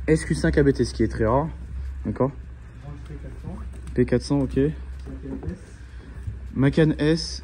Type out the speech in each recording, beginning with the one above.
SQ5 ABT, ce qui est très rare. D'accord. P400, ok. Macan S.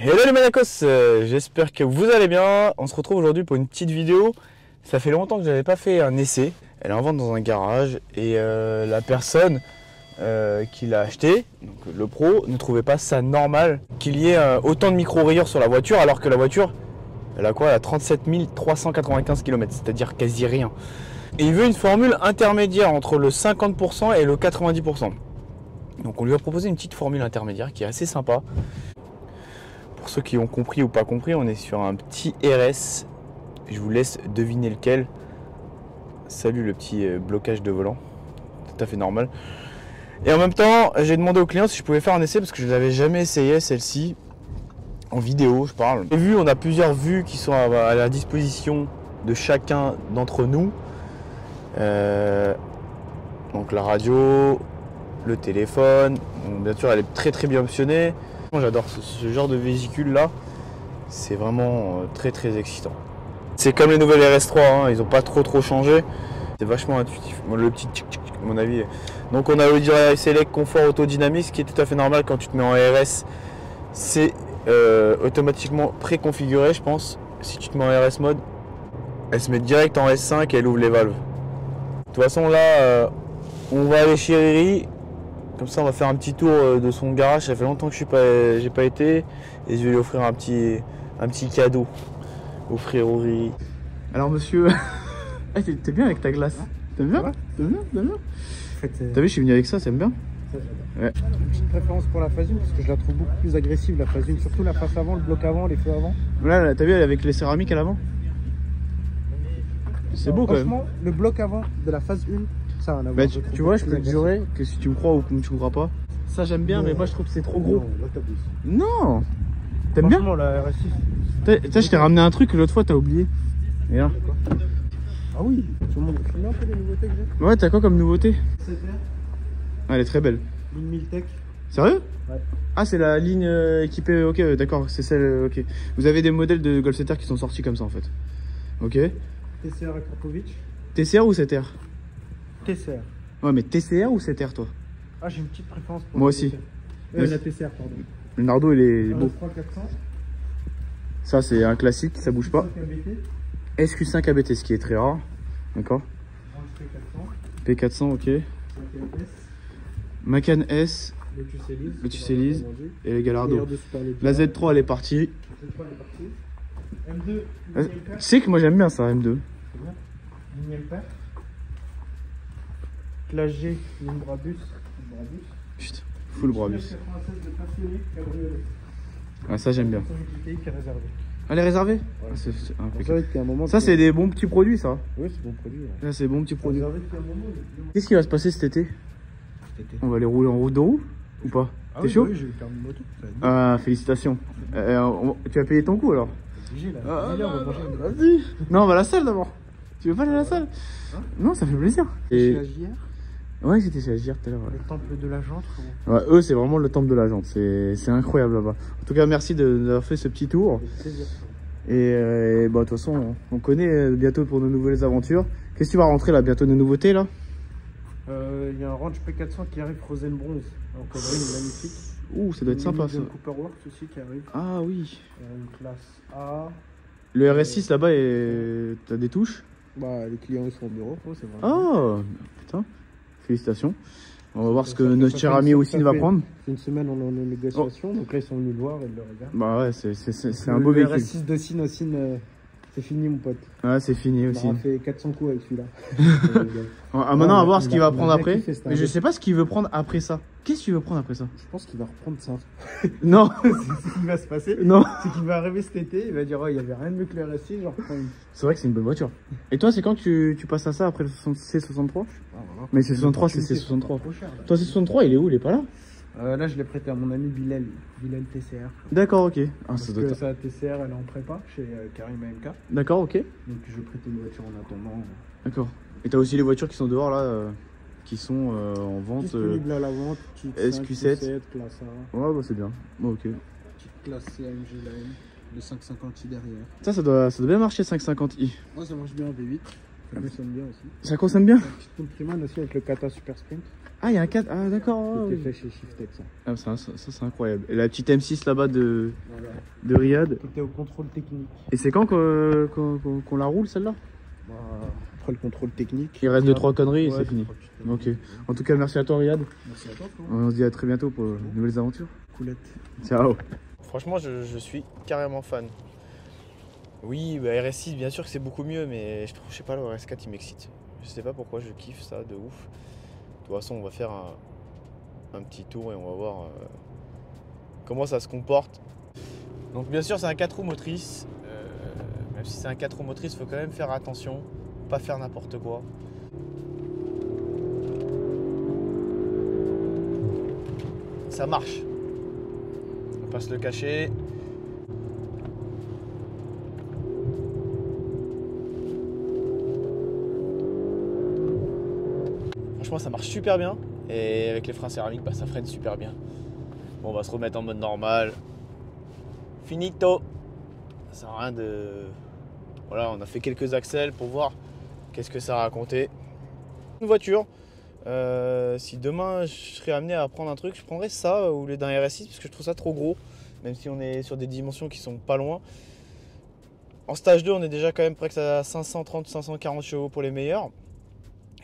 Hello les Manacos, j'espère que vous allez bien. On se retrouve aujourd'hui pour une petite vidéo. Ça fait longtemps que je n'avais pas fait un essai. Elle est en vente dans un garage et la personne qui l'a acheté, donc le pro, ne trouvait pas ça normal qu'il y ait autant de micro-rayures sur la voiture alors que la voiture, elle a quoi? Elle a 37 395 km, c'est-à-dire quasi rien. Et il veut une formule intermédiaire entre le 50% et le 90%. Donc on lui a proposé une petite formule intermédiaire qui est assez sympa. Pour ceux qui ont compris ou pas compris, on est sur un petit RS. Je vous laisse deviner lequel. Salut le petit blocage de volant. Tout à fait normal. Et en même temps, j'ai demandé au client si je pouvais faire un essai parce que je ne l'avais jamais essayé celle-ci. En vidéo, je parle. Et vu, on a plusieurs vues qui sont à la disposition de chacun d'entre nous. Donc la radio, le téléphone. Donc, bien sûr, elle est très bien optionnée. J'adore ce genre de véhicule là, c'est vraiment très excitant. C'est comme les nouvelles RS3, hein, ils n'ont pas trop changé. C'est vachement intuitif, le petit tchic tchic à mon avis. Donc on a le Direct Select Confort Autodynamique, ce qui est tout à fait normal quand tu te mets en RS. C'est automatiquement préconfiguré je pense. Si tu te mets en RS mode, elle se met direct en S5 et elle ouvre les valves. De toute façon là, on va aller chez Riri. Comme ça, on va faire un petit tour de son garage. Ça fait longtemps que j'ai pas été. Et je vais lui offrir un petit cadeau. Offrir au Riri. Alors, monsieur, t'es bien avec ta glace? T'aimes bien? T'aimes bien? T'as vu, je suis venu avec ça, t'aimes bien? Ça, j'adore. Ouais. J'ai une petite préférence pour la phase 1 parce que je la trouve beaucoup plus agressive, la phase 1. Surtout la face avant, le bloc avant, les feux avant. Là, t'as vu, elle est avec les céramiques à l'avant? C'est beau quand même. Franchement, le bloc avant de la phase 1. Ça, Bah, tu vois, je peux te jurer que si tu me crois ou que tu me crois pas, ça j'aime bien, mais moi je trouve que c'est trop gros. Non, t'aimes bien? La RS6. Je t'ai ramené un truc l'autre fois, t'as oublié. Et là. Ah oui, tu montres un peu les nouveautés que j'ai. Ouais, t'as quoi comme nouveauté? CTR. Ah, elle est très belle. Ligne 1000 Tech. Sérieux? Ouais. Ah, c'est la ligne équipée, ok, d'accord, c'est celle, ok. Vous avez des modèles de Golf CTR qui sont sortis comme ça en fait. Ok. TCR à Krapovic. TCR ou CTR? TCR. Ouais, mais TCR ou CTR toi? Ah, j'ai une petite préférence pour Moi aussi. la TCR, pardon. Le Nardo il est beau. 400. Ça c'est un classique, ça bouge pas. SQ5 ABT, ce qui est très rare. D'accord. P400, ok. Macan S. Le Tucélise et le Gallardo. La Z3 elle est partie. M2. Tu sais que moi j'aime bien ça, M2. Ligne Père. Classe G, ligne Brabus. Putain, full Brabus. Ah, ça j'aime bien. Elle est réservée? Ouais. Ah, c'est impeccable. Ça c'est des bons petits produits ça. Oui, c'est bon produit. Ouais. Là c'est des bons petits produits. Qu'est-ce qui va se passer cet été? On va aller rouler en route de roue ou pas? T'es chaud? Oui, j'ai eu le permis moto. Ah, félicitations. Tu vas payer ton coup alors? Vas-y. Non, on va à la salle d'abord. Tu veux pas aller à la salle? Non, ça fait plaisir. Et chez AJR? Ouais, j'étais chez AJR tout à l'heure. Ouais. Le temple de la jante. Ouais, eux, c'est vraiment le temple de la jante. C'est incroyable là-bas. En tout cas, merci d'avoir fait ce petit tour. Et bah, de toute façon, on connaît bientôt pour nos nouvelles aventures. Qu'est-ce que tu vas rentrer là? Bientôt des nouveautés là? Il y a un Range P400 qui arrive Frozen Bronze. En covering magnifique. Ouh, ça doit être sympa ça. Cooper Works aussi qui arrive. Ah oui. Une classe A. Le RS6 là-bas, t'as des touches? Bah, les clients ils sont au bureau, c'est vrai. Oh, putain. Félicitations. On va voir ce que notre cher ami aussi va prendre. Une semaine, on est en négociation. Donc là, ils sont venus le voir et le regardent. Bah ouais, c'est un beau véhicule. Le RS6 de Sinocine, c'est fini, mon pote. Ouais, c'est fini aussi. On a fait 400 coups avec celui-là. Maintenant, on va voir ce qu'il va prendre après. Mais je sais pas ce qu'il veut prendre après ça. Qu'est-ce qu'il veut prendre après ça? Je pense qu'il va reprendre ça. Non. C'est ce qui va se passer. Non. C'est qu'il va arriver cet été, il va dire, oh, il y avait rien de mieux que le RS6, genre. C'est vrai que c'est une bonne voiture. Et toi, c'est quand que tu passes à ça après le C63? Ah, voilà. Mais C63, c'est C63. Toi, C63, il est où? Il est pas là? Là, je l'ai prêté à mon ami Bilal TCR. D'accord, ok. Ah, Parce ça doit que être... sa TCR, elle est en prépa chez Karim AMK. D'accord, ok. Donc, je vais prêter une voiture en attendant. D'accord. Et t'as aussi les voitures qui sont dehors là, qui sont en vente. Disponible à la vente, petite SQ7. classe A. Ouais, bah c'est bien. Bon, ok. Petite classe C AMG Line, le 550i derrière. Ça doit bien marcher 550i. Moi, ça marche bien en V8. Ça consomme bien aussi. Ça consomme bien? Une petite Countryman aussi avec le Kata Super Sprint. Ah, il y a un 4. Ah, d'accord. Tout Ouais, est fait chez Shiftex. Ça. Ah, ça c'est incroyable. Et la petite M6 là-bas de Riyad. Tout est au contrôle technique. Et c'est quand qu'on la roule celle-là? Bah, après le contrôle technique. Il reste 2-3 conneries et Ouais, c'est fini. 2-3 Ok. En tout cas, merci à toi Riyad. Merci à toi. On se dit à très bientôt pour de nouvelles aventures. Coulette. Ciao. Franchement, je suis carrément fan. Oui, bah, RS6, bien sûr que c'est beaucoup mieux, mais je sais pas, le RS4 il m'excite. Je sais pas pourquoi, je kiffe ça de ouf. De toute façon, on va faire un petit tour et on va voir comment ça se comporte. Donc bien sûr, c'est un 4 roues motrices. Même si c'est un 4 roues motrices, il faut quand même faire attention, pas faire n'importe quoi. Ça marche. On va pas se le cacher. Franchement, ça marche super bien. Et avec les freins céramiques, bah, ça freine super bien. Bon, on va se remettre en mode normal. Finito. Ça sert à rien de... Voilà, on a fait quelques accels pour voir qu'est-ce que ça racontait. Une voiture. Si demain je serais amené à prendre un truc, je prendrais ça au lieu d'un RS6 parce que je trouve ça trop gros. Même si on est sur des dimensions qui sont pas loin. En stage 2, on est déjà quand même presque à 530-540 chevaux pour les meilleurs.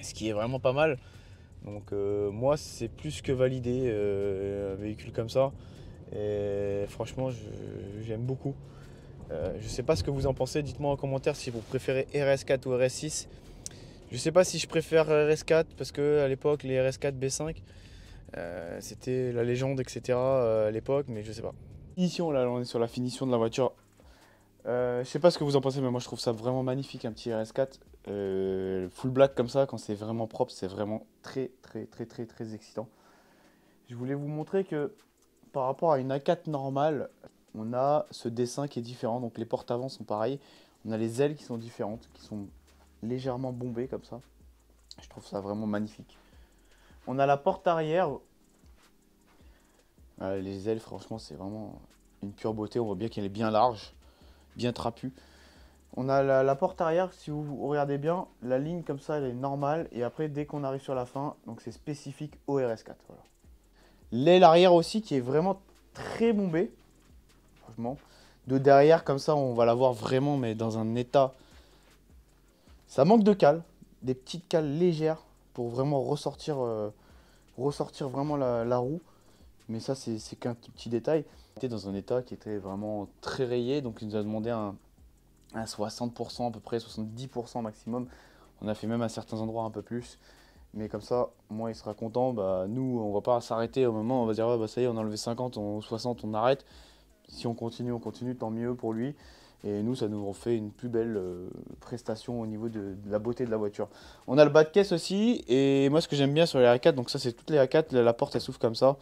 Ce qui est vraiment pas mal. Donc moi c'est plus que validé un véhicule comme ça. Et franchement j'aime beaucoup. Je sais pas ce que vous en pensez, dites-moi en commentaire si vous préférez RS4 ou RS6. Je sais pas si je préfère RS4 parce que à l'époque les RS4 B5 c'était la légende etc. À l'époque, mais je sais pas. Finition, là on est sur la finition de la voiture. Je sais pas ce que vous en pensez, mais moi je trouve ça vraiment magnifique un petit RS4 full black comme ça. Quand c'est vraiment propre, c'est vraiment très excitant. Je voulais vous montrer que par rapport à une A4 normale, on a ce dessin qui est différent. Donc les portes avant sont pareilles, on a les ailes qui sont différentes, qui sont légèrement bombées comme ça. Je trouve ça vraiment magnifique. On a la porte arrière. Les ailes, franchement, c'est vraiment une pure beauté. On voit bien qu'elle est bien large, bien trapue. On a la porte arrière, si vous regardez bien, la ligne comme ça, elle est normale. Et après, dès qu'on arrive sur la fin, donc c'est spécifique au RS4. Voilà. L'aile arrière aussi, qui est vraiment très bombée. Franchement, de derrière, comme ça, on va la voir vraiment, mais dans un état... Ça manque de cales, des petites cales légères pour vraiment ressortir vraiment la roue. Mais ça, c'est qu'un petit détail. On était dans un état qui était vraiment très rayé, donc il nous a demandé un 60% à peu près, 70% maximum. On a fait même à certains endroits un peu plus. Mais comme ça, moi il sera content. Bah, nous, on va pas s'arrêter au moment où on va dire ouais, bah, ça y est, on a enlevé 50, 60, on arrête. Si on continue, tant mieux pour lui. Et nous, ça nous fait une plus belle prestation au niveau de la beauté de la voiture. On a le bas de caisse aussi. Et moi, ce que j'aime bien sur les A4, donc ça c'est toutes les A4, la porte elle s'ouvre comme ça.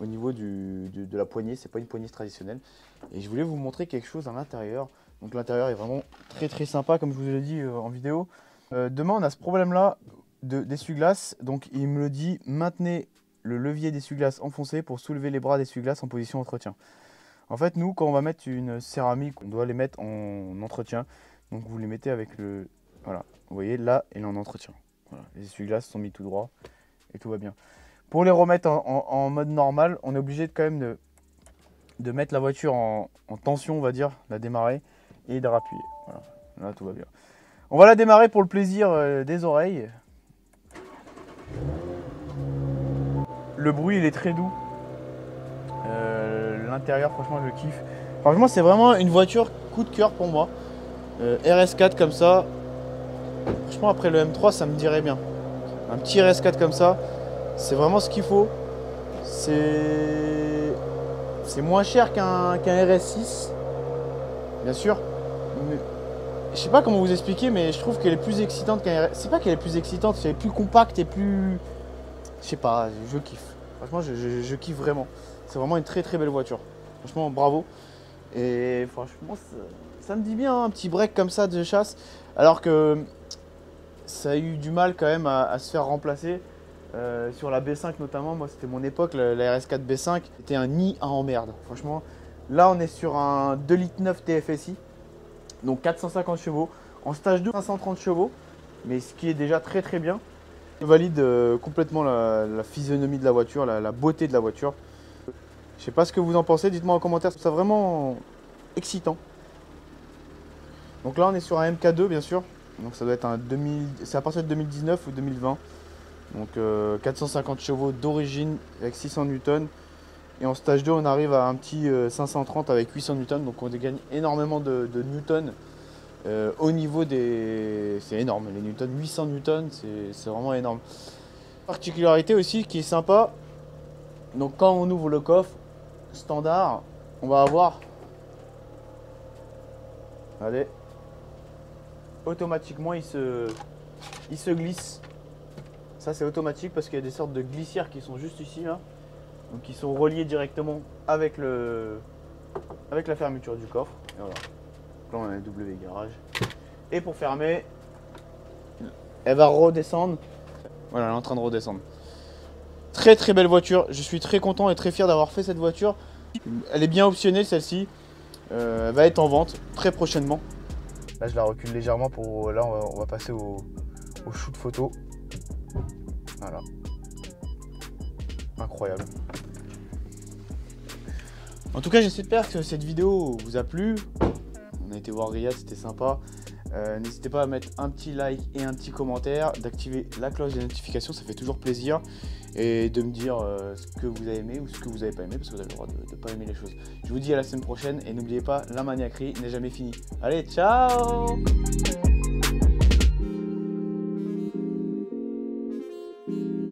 Au niveau de la poignée, c'est pas une poignée traditionnelle. Et je voulais vous montrer quelque chose à l'intérieur. Donc l'intérieur est vraiment très sympa, comme je vous l'ai dit en vidéo. Demain, on a ce problème-là d'essuie-glace. Donc il me le dit, maintenez le levier d'essuie-glace enfoncé pour soulever les bras d'essuie-glace en position entretien. En fait, nous, quand on va mettre une céramique, on doit les mettre en entretien. Donc vous les mettez avec le... Voilà, vous voyez, là, elle est en entretien. Voilà. Les essuie-glaces sont mis tout droit et tout va bien. Pour les remettre en mode normal, on est obligé quand même de mettre la voiture en tension, on va dire, la démarrer et de rappuyer. Voilà, là, tout va bien. On va la démarrer pour le plaisir des oreilles. Le bruit, il est très doux. L'intérieur, franchement, je kiffe. Franchement, c'est vraiment une voiture coup de cœur pour moi. RS4 comme ça. Franchement, après le M3, ça me dirait bien. Un petit RS4 comme ça, c'est vraiment ce qu'il faut. C'est moins cher qu'un RS6, bien sûr. Mais, je sais pas comment vous expliquer, mais je trouve qu'elle est plus excitante qu'un RS6. C'est pas qu'elle est plus excitante, c'est plus compacte et plus... Je sais pas, je kiffe. Franchement, je kiffe vraiment. C'est vraiment une très très belle voiture. Franchement, bravo. Et franchement, ça me dit bien, hein, un petit break comme ça de chasse. Alors que ça a eu du mal quand même à se faire remplacer. Sur la B5 notamment, moi c'était mon époque, la RS4 B5, c'était un nid à emmerde. Franchement, là on est sur un 2,9 litres TFSI, donc 450 chevaux. En stage 2, 530 chevaux, mais ce qui est déjà très très bien. Je valide complètement la physionomie de la voiture, la beauté de la voiture. Je sais pas ce que vous en pensez, dites-moi en commentaire, je trouve ça vraiment excitant. Donc là on est sur un MK2 bien sûr, donc ça doit être c'est à partir de 2019 ou 2020. Donc 450 chevaux d'origine avec 600 Newton. Et en stage 2 on arrive à un petit 530 avec 800 Newton. Donc on gagne énormément de Newton au niveau des... C'est énorme les Newton, 800 Newton c'est vraiment énorme. Particularité aussi qui est sympa. Donc quand on ouvre le coffre standard, on va avoir... Allez. Automatiquement il se glisse. Ça c'est automatique parce qu'il y a des sortes de glissières qui sont juste ici là. Donc qui sont reliées directement avec la fermeture du coffre. Et voilà. Là on a un W garage. Et pour fermer, elle va redescendre. Voilà, elle est en train de redescendre. Très très belle voiture. Je suis très content et très fier d'avoir fait cette voiture. Elle est bien optionnée celle-ci. Elle va être en vente très prochainement. Là je la recule légèrement pour... Là on va passer au shoot photo. Voilà. Incroyable. En tout cas, j'espère que cette vidéo vous a plu. On a été voir Riyad, c'était sympa. N'hésitez pas à mettre un petit like et un petit commentaire, d'activer la cloche des notifications, ça fait toujours plaisir. Et de me dire ce que vous avez aimé ou ce que vous n'avez pas aimé, parce que vous avez le droit de ne pas aimer les choses. Je vous dis à la semaine prochaine et n'oubliez pas, la maniaquerie n'est jamais finie. Allez, ciao!